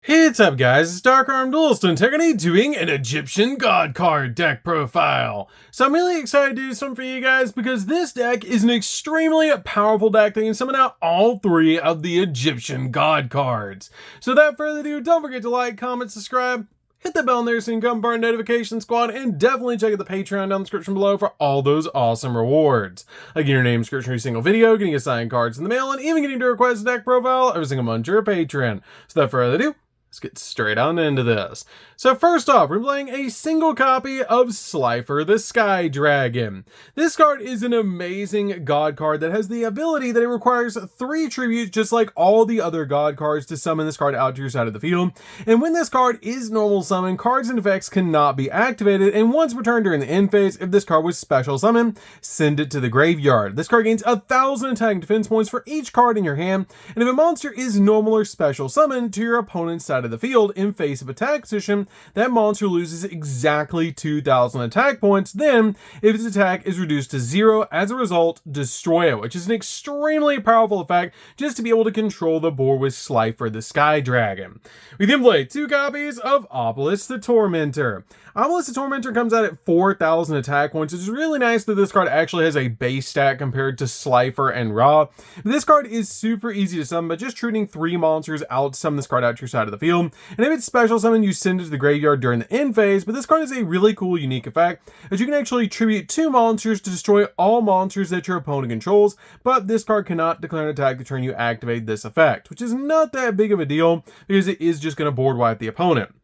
Hey, what's up guys, it's DarkArmedDuelist and today doing an Egyptian God card deck profile. So I'm really excited to do something for you guys because this deck is an extremely powerful deck that can summon out all three of the Egyptian God cards. So without further ado, don't forget to like, comment, subscribe, hit the bell in there so you can come part of the notification squad, and definitely check out the Patreon down in the description below for all those awesome rewards. Like getting your name description for every single video, getting assigned cards in the mail, and even getting to request a deck profile every single month to your Patreon. So without further ado, let's get straight on into this. So first off, we're playing a single copy of Slifer, the Sky Dragon. This card is an amazing god card that has the ability that it requires 3 tributes just like all the other god cards to summon this card out to your side of the field. And when this card is normal summon, cards and effects cannot be activated, and once returned during the end phase, if this card was special summon, send it to the graveyard. This card gains 1,000 attack and defense points for each card in your hand, and if a monster is normal or special summoned to your opponent's side of the field in face of attack position, that monster loses exactly 2,000 attack points. Then, if its attack is reduced to 0, as a result, destroy it, which is an extremely powerful effect just to be able to control the board with Slifer, the Sky Dragon. We then play 2 copies of Obelisk the Tormentor. Obelisk the Tormentor comes out at 4,000 attack points. It's really nice that this card actually has a base stat compared to Slifer and Ra. This card is super easy to summon, but just shooting 3 monsters out to summon this card out to your side of the field. And if it's special summon, you send it to the graveyard during the end phase, but this card is a really cool, unique effect, as you can actually tribute 2 monsters to destroy all monsters that your opponent controls, but this card cannot declare an attack the turn you activate this effect, which is not that big of a deal, because it is just going to board wipe the opponent.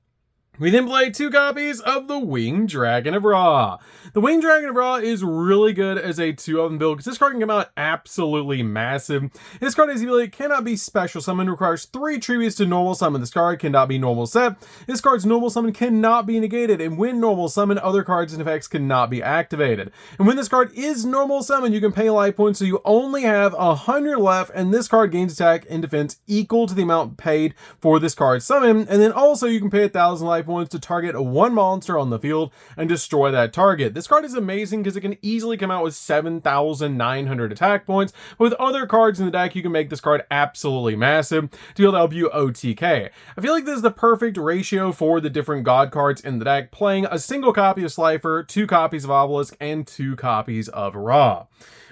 We then play 2 copies of the Winged Dragon of Ra. The Winged Dragon of Ra is really good as a 2-of-them build because this card can come out absolutely massive. This card is ability cannot be special summon, requires 3 tributes to normal summon. This card cannot be normal set. This card's normal summon cannot be negated, and when normal summon, other cards and effects cannot be activated. And when this card is normal summon, you can pay life points, so you only have 100 left, and this card gains attack and defense equal to the amount paid for this card's summon, and then also you can pay 1,000 life points to target 1 monster on the field and destroy that target. This card is amazing because it can easily come out with 7,900 attack points. With other cards in the deck, you can make this card absolutely massive to be able to help you OTK. I feel like this is the perfect ratio for the different god cards in the deck, playing a single copy of Slifer, 2 copies of Obelisk, and 2 copies of Ra.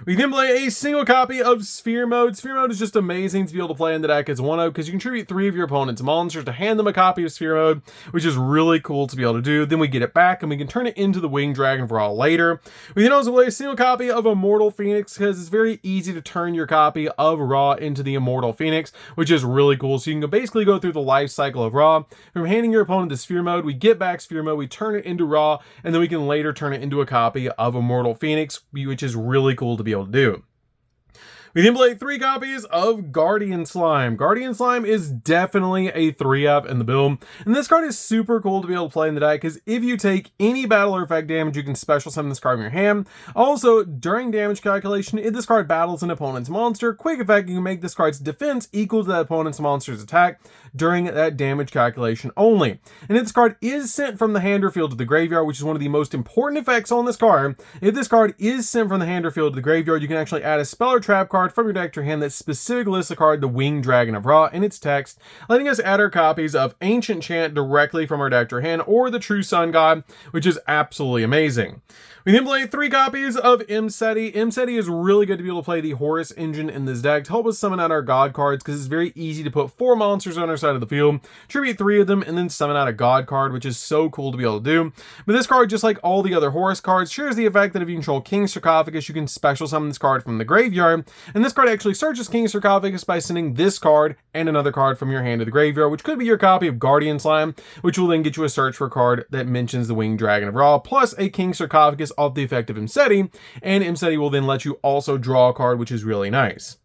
We then play a single copy of Sphere Mode. Sphere Mode is just amazing to be able to play in the deck as 1-of, because you can tribute 3 of your opponent's monsters to hand them a copy of Sphere Mode, which is really cool to be able to do. Then we get it back and we can turn it into the Winged Dragon for all later. We then also play a single copy of Immortal Phoenix because it's very easy to turn your copy of Ra into the Immortal Phoenix, which is really cool. So you can basically go through the life cycle of Ra. From handing your opponent the Sphere Mode, we get back Sphere Mode, we turn it into Ra, and then we can later turn it into a copy of Immortal Phoenix, which is really cool to be able to do. We then play 3 copies of Guardian Slime. Guardian Slime is definitely a 3-of in the build, and this card is super cool to be able to play in the deck because if you take any battle or effect damage, you can special summon this card in your hand. Also, during damage calculation, if this card battles an opponent's monster, quick effect, you can make this card's defense equal to that opponent's monster's attack during that damage calculation only. And if this card is sent from the hand or field to the graveyard, which is one of the most important effects on this card, if this card is sent from the hand or field to the graveyard, you can actually add a spell or trap card from your deck to your hand that specifically lists the card the Winged Dragon of Ra in its text, letting us add our copies of Ancient Chant directly from our deck to our hand, or the True Sun God, which is absolutely amazing. We then play 3 copies of Meli. Meli is really good to be able to play the Horus engine in this deck to help us summon out our god cards, because it's very easy to put 4 monsters on our side of the field, tribute 3 of them, and then summon out a god card, which is so cool to be able to do. But this card, just like all the other Horus cards, shares the effect that if you control King Sarcophagus, you can special summon this card from the graveyard, and this card actually searches King Sarcophagus by sending this card and another card from your hand to the graveyard, which could be your copy of Guardian Slime, which will then get you a search for a card that mentions the Winged Dragon of Ra, plus a King Sarcophagus off the effect of Meli, and Meli will then let you also draw a card, which is really nice.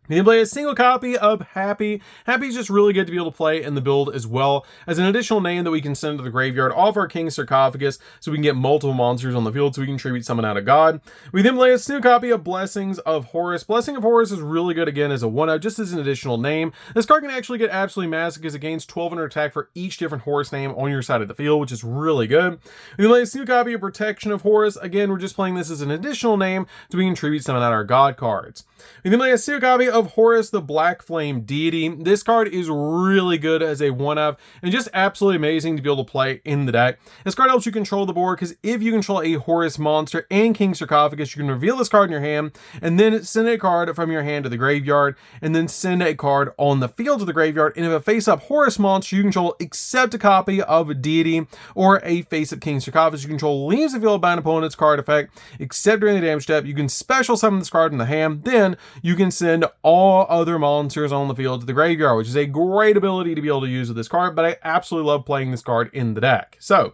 You can play a single copy of Happy. Happy is just really good to be able to play in the build as well as an additional name that we can send to the graveyard off our King Sarcophagus, so we can get multiple monsters on the field so we can tribute summon out a god. We then play a single copy of Blessings of Horus. Blessing of Horus is really good again as a 1-of, just as an additional name. This card can actually get absolutely massive because it gains 1,200 attack for each different Horus name on your side of the field, which is really good. We then play a single copy of Protection of Horus. Again, we're just playing this as an additional name so we can tribute summon out our god cards. We then play a secret copy of Horus the Black Flame Deity. This card is really good as a one-of and just absolutely amazing to be able to play in the deck. This card helps you control the board because if you control a Horus monster and King Sarcophagus, you can reveal this card in your hand and then send a card from your hand to the graveyard and then send a card on the field to the graveyard. And if a face-up Horus monster you control except a copy of a deity or a face-up King Sarcophagus you control leaves the field by an opponent's card effect, except during the damage step, you can special summon this card in the hand. Then you can send all other monsters on the field to the graveyard, which is a great ability to be able to use with this card, but I absolutely love playing this card in the deck. So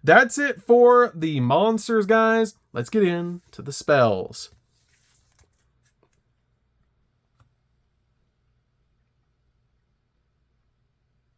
that's it for the monsters, guys. Let's get into the spells.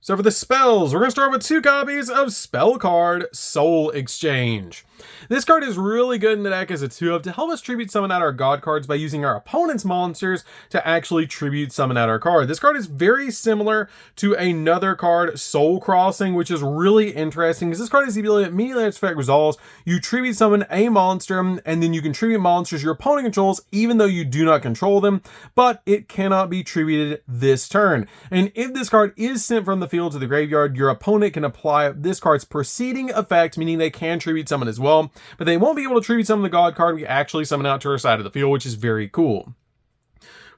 So for the spells, we're going to start with 2 copies of spell card Soul Exchange. This card is really good in the deck as a 2-of to help us tribute summon out our god cards by using our opponent's monsters to actually tribute summon out our card. This card is very similar to another card, Soul Crossing, which is really interesting because this card is the ability that immediately after effect resolves, you tribute summon a monster and then you can tribute monsters your opponent controls even though you do not control them, but it cannot be tributed this turn. And if this card is sent from the field to the graveyard, your opponent can apply this card's preceding effect, meaning they can tribute summon as well, but they won't be able to tribute summon the god card we actually summon out to our side of the field, which is very cool.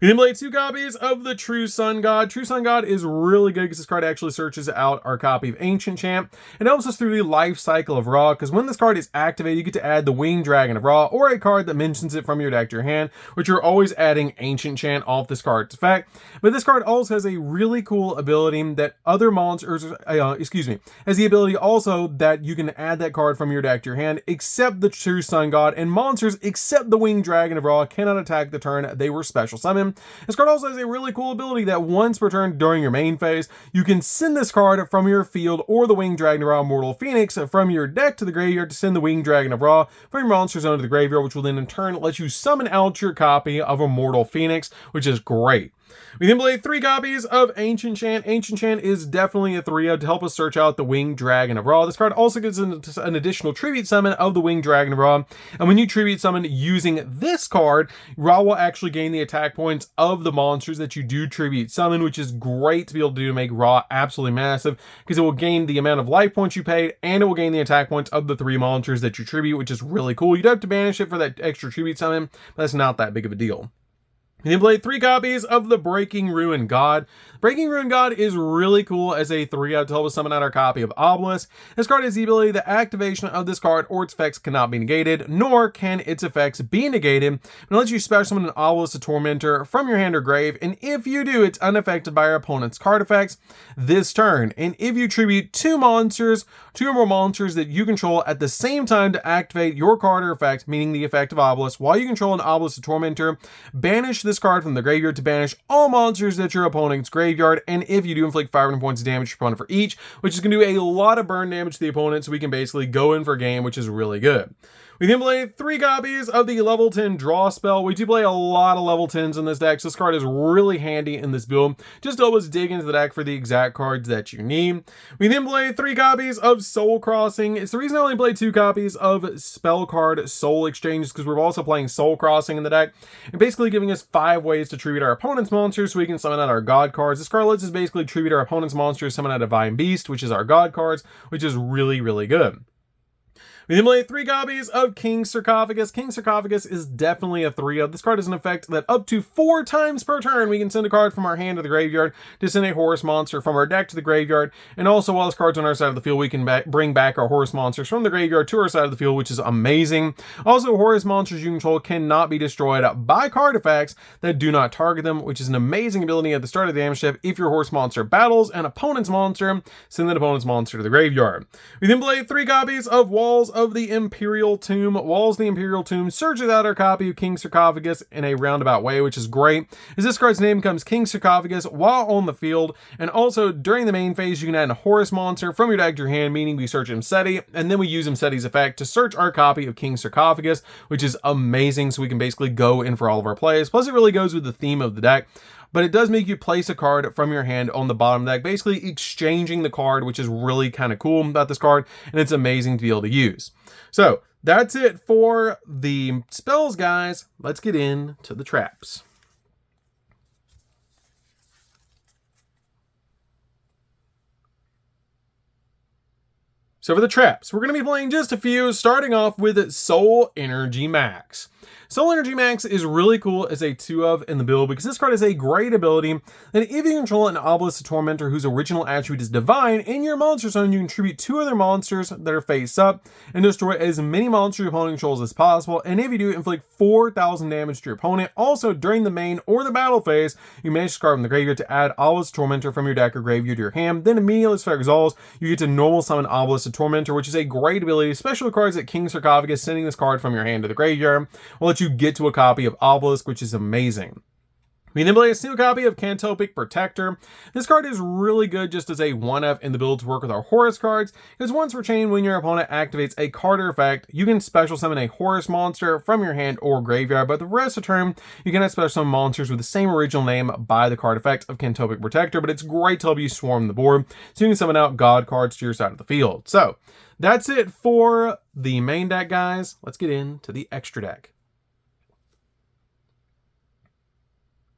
We then play 2 copies of the True Sun God. True Sun God is really good because this card actually searches out our copy of Ancient Chant and helps us through the life cycle of Ra, because when this card is activated, you get to add the Winged Dragon of Ra or a card that mentions it from your deck to your hand, which you're always adding Ancient Chant off this card's effect. But this card also has a really cool ability that other monsters, has the ability also that you can add that card from your deck to your hand, except the True Sun God, and monsters except the Winged Dragon of Ra cannot attack the turn they were special summoned. This card also has a really cool ability that once per turn during your main phase, you can send this card from your field or the Winged Dragon of Ra Mortal Phoenix from your deck to the graveyard to send the Winged Dragon of Ra from your monster zone to the graveyard, which will then in turn let you summon out your copy of Immortal Phoenix, which is great. We then play 3 copies of Ancient Chant. Ancient Chant is definitely a 3-of to help us search out the Winged Dragon of Ra. This card also gets an additional tribute summon of the Winged Dragon of Ra. And when you tribute summon using this card, Ra will actually gain the attack points of the monsters that you do tribute summon, which is great to be able to do to make Ra absolutely massive, because it will gain the amount of life points you paid and it will gain the attack points of the 3 monsters that you tribute, which is really cool. You'd have to banish it for that extra tribute summon, but that's not that big of a deal. You can play 3 copies of the Breaking Ruin God. Breaking Ruin God is really cool as a 3-of to help us summon out our copy of Obelisk. This card has the ability that activation of this card or its effects cannot be negated, nor can its effects be negated. It lets you special summon an Obelisk, a Tormentor, from your hand or grave, and if you do, it's unaffected by your opponent's card effects this turn. And if you tribute 2 monsters, 2 or more monsters that you control at the same time to activate your card or effect, meaning the effect of Obelisk, while you control an Obelisk, a Tormentor, banish this card from the graveyard to banish all monsters at your opponent's graveyard, and if you do inflict 500 points of damage to your opponent for each, which is going to do a lot of burn damage to the opponent, so we can basically go in for a game, which is really good. We then play 3 copies of the level 10 draw spell. We do play a lot of level 10s in this deck, so this card is really handy in this build, just to always dig into the deck for the exact cards that you need. We then play 3 copies of Soul Crossing. It's the reason I only play 2 copies of spell card Soul Exchange, because we're also playing Soul Crossing in the deck, and basically giving us 5 ways to tribute our opponent's monsters so we can summon out our god cards. This card lets us basically tribute our opponent's monsters, summon out a Divine Beast, which is our god cards, which is really, really good. We then play 3 copies of King Sarcophagus. King Sarcophagus is definitely a 3-of. This card has an effect that up to 4 times per turn we can send a card from our hand to the graveyard to send a Horus monster from our deck to the graveyard. And also while this card's on our side of the field, we can bring back our Horus monsters from the graveyard to our side of the field, which is amazing. Also, Horus monsters you control cannot be destroyed by card effects that do not target them, which is an amazing ability at the start of the damage step. If your Horus monster battles an opponent's monster, send that opponent's monster to the graveyard. We then play 3 copies of Walls of the Imperial Tomb. Walls of the Imperial Tomb searches out our copy of King Sarcophagus in a roundabout way, which is great, as this card's name becomes King Sarcophagus while on the field, and also during the main phase you can add a Horus monster from your deck to your hand, meaning we search Imseti, and then we use Imseti's effect to search our copy of King Sarcophagus, which is amazing, so we can basically go in for all of our plays. Plus it really goes with the theme of the deck. But it does make you place a card from your hand on the bottom of the deck, basically exchanging the card, which is really kind of cool about this card, and it's amazing to be able to use. So that's it for the spells, guys. Let's get into the traps. So for the traps, we're going to be playing just a few, starting off with Soul Energy Max. Soul Energy Max is really cool as a 2-of in the build because this card has a great ability that if you control an Obelisk the Tormentor whose original attribute is Divine, in your monster zone you contribute 2 other monsters that are face up and destroy as many monsters your opponent controls as possible, and if you do, inflict 4,000 damage to your opponent. Also, during the main or the battle phase, you manage this card from the graveyard to add Obelisk Tormentor from your deck or graveyard to your hand, then immediately as resolves, you get to normal summon Obelisk the Tormentor, which is a great ability, especially with cards like King Sarcophagus. Sending this card from your hand to the graveyard will let you get to a copy of Obelisk, which is amazing. We then play a single copy of Cantopic Protector. This card is really good just as a 1-of in the build to work with our Horus cards, because once per chain, when your opponent activates a card or effect, you can special summon a Horus monster from your hand or graveyard, but the rest of the turn, you cannot special summon monsters with the same original name by the card effect of Cantopic Protector, but it's great to help you swarm the board, so you can summon out God cards to your side of the field. So, that's it for the main deck, guys. Let's get into the extra deck.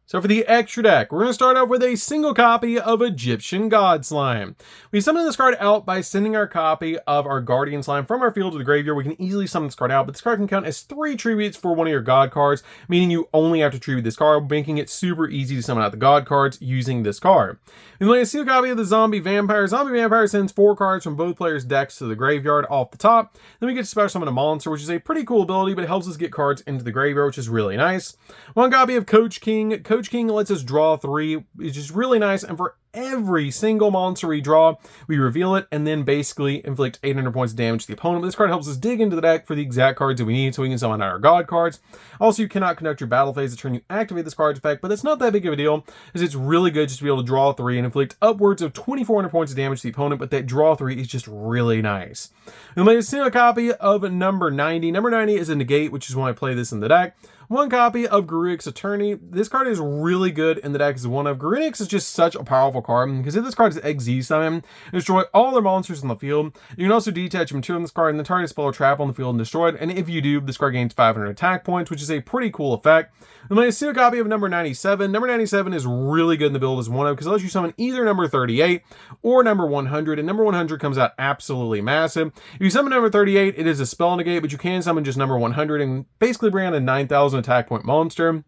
So for the extra deck, we're going to start off with a single copy of Egyptian God Slime. We summon this card out by sending our copy of our Guardian Slime from our field to the graveyard. We can easily summon this card out, but this card can count as 3 tributes for one of your God cards, meaning you only have to tribute this card, making it super easy to summon out the God cards using this card. We play a single copy of the Zombie Vampire. Zombie Vampire sends 4 cards from both players' decks to the graveyard off the top. Then we get to special summon a monster, which is a pretty cool ability, but it helps us get cards into the graveyard, which is really nice. One copy of Coach King. Coach King lets us draw 3, which is really nice, and for every single monster we draw, we reveal it and then basically inflict 800 points of damage to the opponent. But this card helps us dig into the deck for the exact cards that we need so we can summon out our God cards. Also, you cannot conduct your battle phase the turn you activate this card's effect, but that's not that big of a deal, as it's really good just to be able to draw 3 and inflict upwards of 2,400 points of damage to the opponent, but that draw 3 is just really nice. We made a single copy of number 90. Number 90 is a negate, which is when I play this in the deck. One copy of Garruk's Attorney. This card is really good in the deck as a 1-of. Garruk's is just such a powerful card, because if this card is XZ summon, destroy all their monsters in the field. You can also detach material on this card and then target spell or trap on the field and destroy it, and if you do, this card gains 500 attack points, which is a pretty cool effect. We made a single copy of number 97. Number 97 is really good in the build as 1-of, because it lets you summon either number 38 or number 100, and number 100 comes out absolutely massive. If you summon number 38, it is a spell negate, but you can summon just number 100 and basically bring out a 9,000 attack point monster,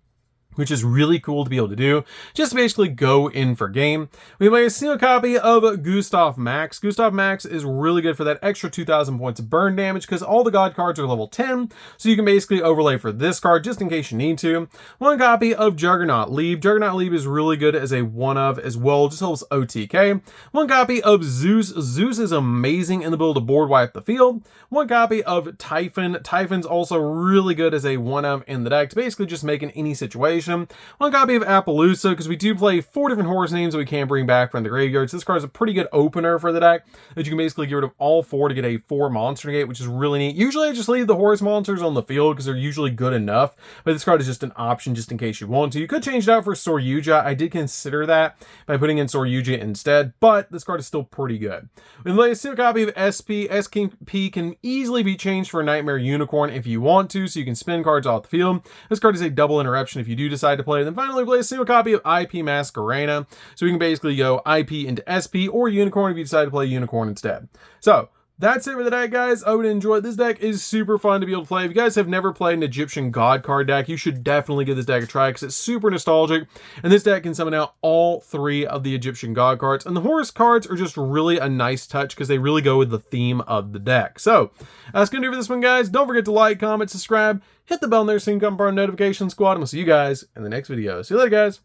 which is really cool to be able to do, just to basically go in for game. We made a single copy of Gustav Max. Gustav Max is really good for that extra 2,000 points of burn damage, because all the God cards are level 10, so you can basically overlay for this card just in case you need to. One copy of Juggernaut Leap. Juggernaut Leap is really good as a 1-of as well, just helps OTK. One copy of Zeus. Zeus is amazing in the build to board wipe the field. One copy of Typhon. Typhon's also really good as a 1-of in the deck, to basically just make in any situation. One copy of Appaloosa, because we do play 4 different Horus names that we can bring back from the graveyard. So this card is a pretty good opener for the deck, that you can basically get rid of all 4 to get a 4 monster negate, which is really neat. Usually I just leave the Horus monsters on the field because they're usually good enough, but this card is just an option just in case you want to. You could change it out for Soryuja. I did consider that by putting in Soryuja instead, but this card is still pretty good. We play a single copy of SP. SP can easily be changed for a Nightmare Unicorn if you want to, so you can spin cards off the field. This card is a double interruption if you do decide to play. Then finally play a single copy of IP Masquerena, so we can basically go IP into SP or Unicorn if you decide to play Unicorn instead. So that's it for the deck, guys. I would enjoy it. This deck is super fun to be able to play. If you guys have never played an Egyptian God card deck, you should definitely give this deck a try, because it's super nostalgic, and this deck can summon out all 3 of the Egyptian God cards, and the Horus cards are just really a nice touch because they really go with the theme of the deck. So that's gonna do it for this one, guys. Don't forget to like, comment, subscribe, hit the bell in there so you can come part of the notification squad, and we'll see you guys in the next video. See you later, guys.